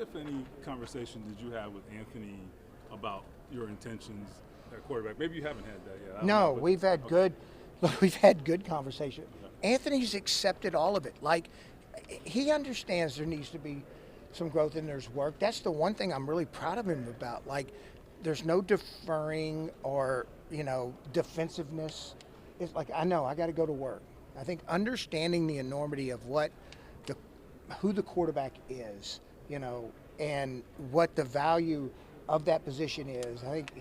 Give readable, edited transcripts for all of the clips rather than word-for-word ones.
if any, conversation did you have with Anthony about your intentions at quarterback? Maybe you haven't had that yet. I don't No, know, but- we've had okay. good, we've had good conversation. Anthony's accepted all of it. Like, he understands there needs to be some growth and there's work. That's the one thing I'm really proud of him about. Like, there's no deferring or, defensiveness. It's like, I know I got to go to work. I think understanding the enormity of who the quarterback is, and what the value of that position is. I think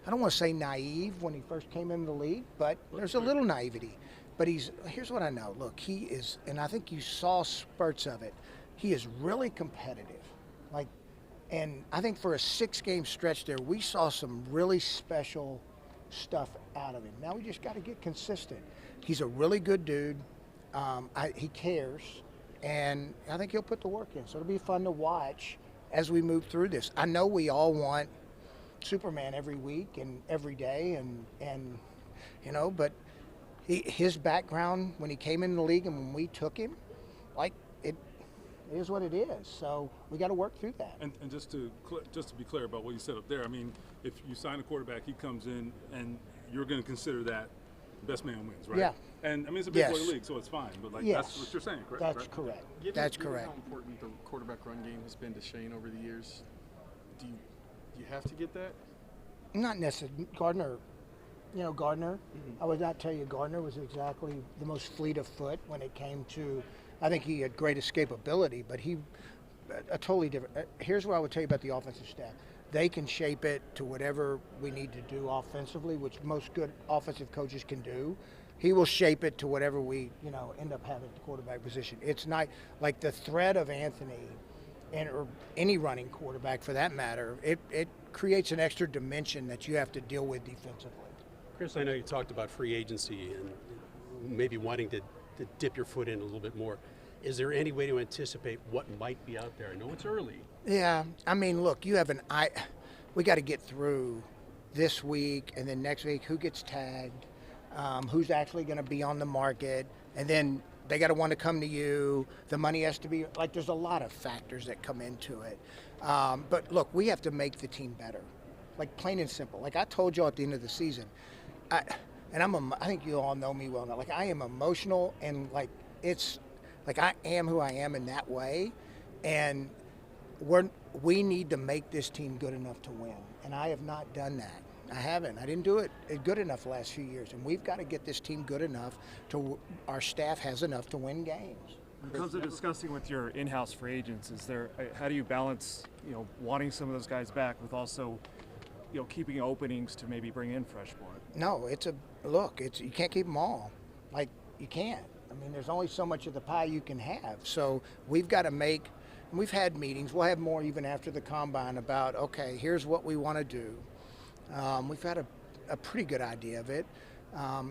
I don't want to say naive when he first came into the league, but there's a little naivety. But here's what I know. Look, he is, and I think you saw spurts of it. He is really competitive. And I think for a 6-game stretch there, we saw some really special stuff out of him. Now we just got to get consistent. He's a really good dude. He cares, and I think he'll put the work in. So it'll be fun to watch as we move through this. I know we all want Superman every week and every day, and but his background when he came in the league and when we took him, it is what it is. So we got to work through that. And just to be clear about what you said up there, I mean, if you sign a quarterback, he comes in, and you're going to consider that best man wins, right? Yeah. And I mean, it's a big Yes. boy league, so it's fine. But Yes. that's what you're saying, correct? That's right? correct. Given correct. how important the quarterback run game has been to Shane over the years, do you have to get that? Not necessarily. Gardner, I would not tell you Gardner was exactly the most fleet of foot when it came to, I think he had great escapability, but a totally different. Here's what I would tell you about the offensive staff. They can shape it to whatever we need to do offensively, which most good offensive coaches can do. He will shape it to whatever we, end up having at the quarterback position. It's not like the threat of Anthony or any running quarterback for that matter. It creates an extra dimension that you have to deal with defensively. Chris, I know you talked about free agency and maybe wanting to dip your foot in a little bit more. Is there any way to anticipate what might be out there? I know it's early. Yeah, I mean, look, we got to get through this week and then next week who gets tagged, who's actually going to be on the market, and then they got to want to come to you. The money has to be, there's a lot of factors that come into it. But look, we have to make the team better, plain and simple. Like I told you at the end of the season, I think you all know me well now. I am emotional and I am who I am in that way, and we need to make this team good enough to win, and I have not done that. I haven't. I didn't do it good enough the last few years, and we've got to get this team good enough to our staff has enough to win games. In terms of discussing with your in-house free agents, how do you balance, wanting some of those guys back with also, keeping openings to maybe bring in fresh blood? No, you can't keep them all. You can't. I mean, there's only so much of the pie you can have. So we've got to we've had meetings. We'll have more even after the combine about, okay, here's what we want to do. We've had a pretty good idea of it.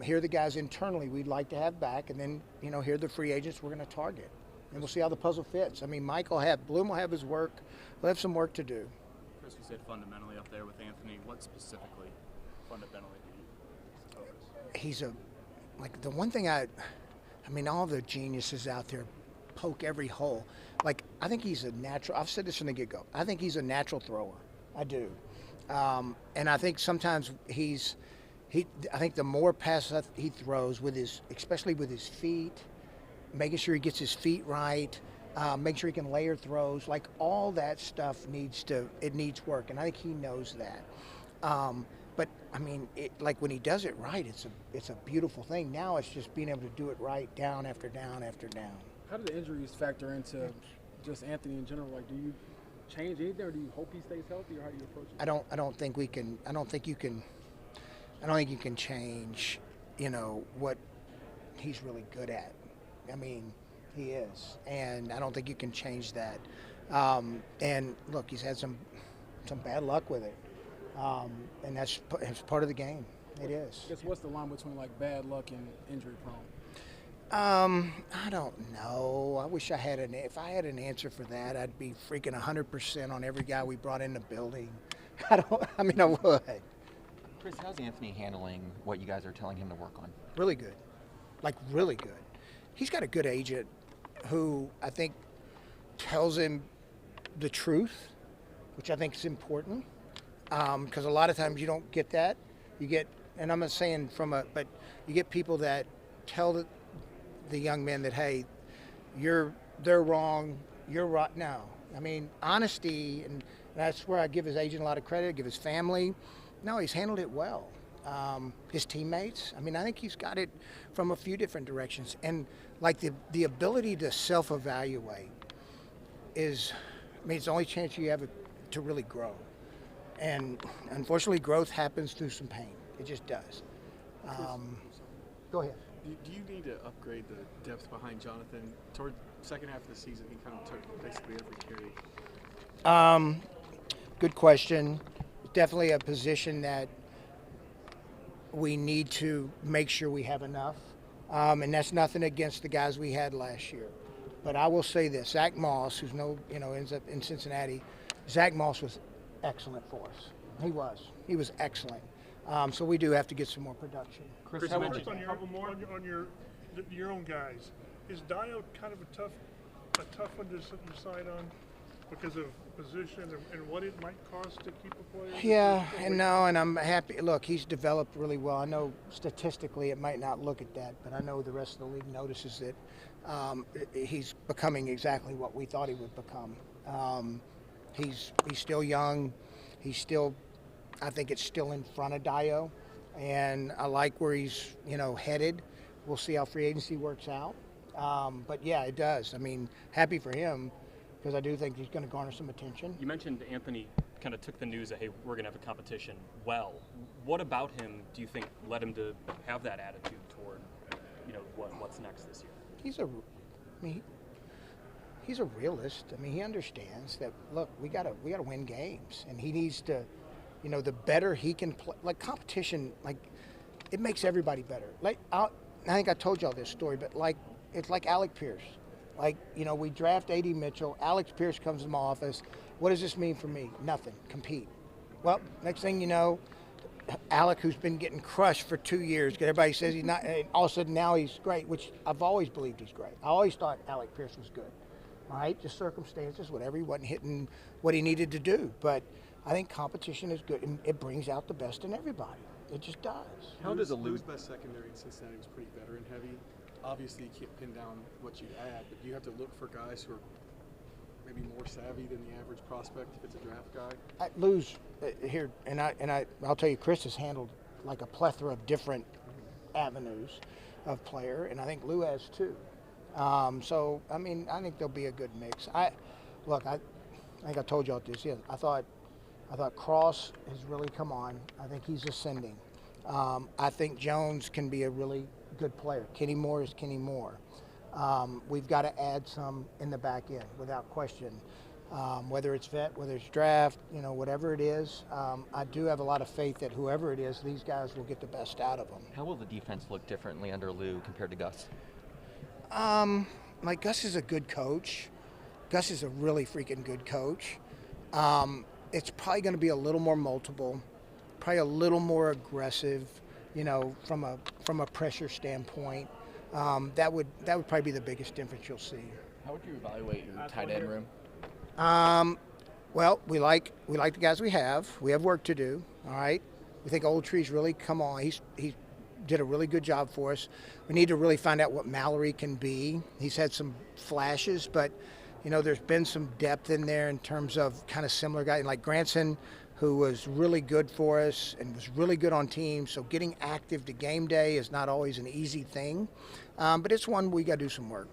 Here are the guys internally we'd like to have back, and then, here are the free agents we're going to target. And we'll see how the puzzle fits. I mean, Bloom will have his work. We'll have some work to do. Chris, you said fundamentally up there with Anthony. What specifically, fundamentally, do you focus? He's the one thing all the geniuses out there poke every hole. I think he's a natural. I've said this from the get-go. I think he's a natural thrower. I do. And I think sometimes I think the more passes he throws especially with his feet, making sure he gets his feet right, making sure he can layer throws, all that stuff needs work, and I think he knows that. But I mean, when he does it right, it's a beautiful thing. Now it's just being able to do it right, down after down after down. How do the injuries factor into just Anthony in general? Do you change anything, or do you hope he stays healthy, or how do you approach it? I don't think you can change, what he's really good at. I mean, he is, and I don't think you can change that. And look, he's had some bad luck with it, and it's part of the game. It is. I guess what's the line between bad luck and injury prone? I don't know. I wish if I had an answer for that, I'd be freaking 100% on every guy we brought in the building. I would. Chris, how's Anthony handling what you guys are telling him to work on? Really good. Really good. He's got a good agent who I think tells him the truth, which I think is important, because a lot of times you don't get that. You get, and I'm not saying but you get people that tell the young men that, hey, they're wrong, you're right now. I mean, honesty, and that's where I give his agent a lot of credit, give his family. No, he's handled it well. His teammates, I mean, I think he's got it from a few different directions. And like the ability to self-evaluate is, I mean, it's the only chance you have to really grow. And unfortunately, growth happens through some pain. It just does. Go ahead. Do you need to upgrade the depth behind Jonathan? Toward second half of the season, he kind of took basically every carry. Good question. Definitely a position that we need to make sure we have enough. And that's nothing against the guys we had last year. But I will say this, Zach Moss, who's ends up in Cincinnati, Zach Moss was excellent for us. He was excellent. So we do have to get some more production. Chris, First on your own guys, is Dio kind of a tough one to decide on because of position and what it might cost to keep a player? Yeah, and I'm happy. Look, he's developed really well. I know statistically it might not look at that, but I know the rest of the league notices that he's becoming exactly what we thought he would become. He's still young. I think it's still in front of Dio, and I like where he's headed. We'll see how free agency works out. But yeah, it does. I mean, happy for him because I do think he's going to garner some attention. You mentioned Anthony kind of took the news that, hey, we're going to have a competition well. What about him do you think led him to have that attitude toward, what's next this year? He's a realist. I mean, he understands that, look, we gotta win games, and he needs to, the better he can play. Like, competition, like, it makes everybody better. Like, I think I told y'all this story, but it's like Alec Pierce. Like, we draft A.D. Mitchell. Alex Pierce comes to my office. What does this mean for me? Nothing. Compete. Well, next thing you know, Alec, who's been getting crushed for 2 years, because everybody says he's not, and all of a sudden now he's great, which I've always believed he's great. I always thought Alec Pierce was good. All right, just circumstances, whatever. He wasn't hitting what he needed to do. But I think competition is good, and it brings out the best in everybody. It just does. How does Lou's best secondary in Cincinnati was pretty veteran heavy? Obviously, you can't pin down what you add, but you have to look for guys who are maybe more savvy than the average prospect if it's a draft guy. Lou's here, and I'll tell you, Chris has handled like a plethora of different avenues of player, and I think Lou has too. So I mean, I think there'll be a good mix. I think I told y'all this. Yeah, I thought Cross has really come on. I think he's ascending. I think Jones can be a really good player. Kenny Moore is Kenny Moore. We've got to add some in the back end without question. Whether it's vet, whether it's draft, whatever it is, I do have a lot of faith that whoever it is, these guys will get the best out of them. How will the defense look differently under Lou compared to Gus? Gus is a good coach. Gus is a really freaking good coach. It's probably going to be a little more multiple, probably a little more aggressive, from a pressure standpoint. That would probably be the biggest difference you'll see. How would you evaluate your tight end room? Well, we like the guys we have. We have work to do. All right. We think Old Tree's really come on. He did a really good job for us. We need to really find out what Mallory can be. He's had some flashes, but there's been some depth in there in terms of kind of similar guys like Granson, who was really good for us and was really good on teams. So getting active to game day is not always an easy thing, but it's one we got to do some work.